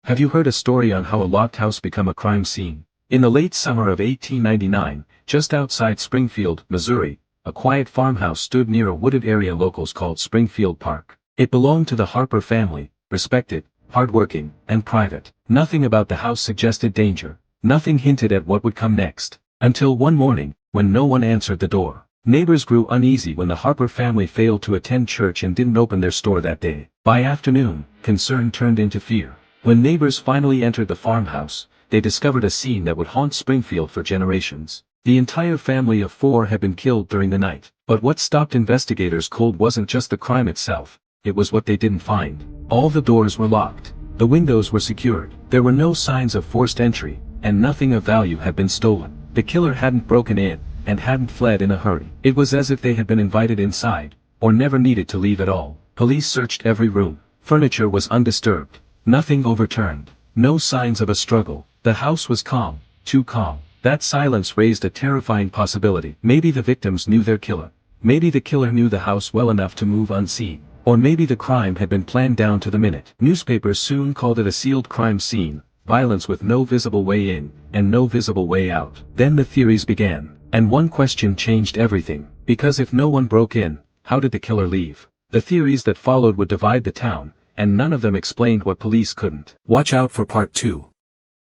Have you heard a story on how a locked house became a crime scene? In the late summer of 1899, just outside Springfield, Missouri, a quiet farmhouse stood near a wooded area locals called Springfield Park. It belonged to the Harper family, respected, hardworking, and private. Nothing about the house suggested danger. Nothing hinted at what would come next. Until one morning, when no one answered the door. Neighbors grew uneasy when the Harper family failed to attend church and didn't open their store that day. By afternoon, concern turned into fear. When neighbors finally entered the farmhouse, they discovered a scene that would haunt Springfield for generations. The entire family of 4 had been killed during the night. But what stopped investigators cold wasn't just the crime itself, it was what they didn't find. All the doors were locked. The windows were secured. There were no signs of forced entry, and nothing of value had been stolen. The killer hadn't broken in, and hadn't fled in a hurry. It was as if they had been invited inside, or never needed to leave at all. Police searched every room. Furniture was undisturbed. Nothing overturned. No signs of a struggle. The house was calm, too calm. That silence raised a terrifying possibility. Maybe the victims knew their killer. Maybe the killer knew the house well enough to move unseen. Or maybe the crime had been planned down to the minute. Newspapers soon called it a sealed crime scene, violence with no visible way in, and no visible way out. Then the theories began. And one question changed everything. Because if no one broke in, how did the killer leave? The theories that followed would divide the town, and none of them explained what police couldn't. Watch out for part 2.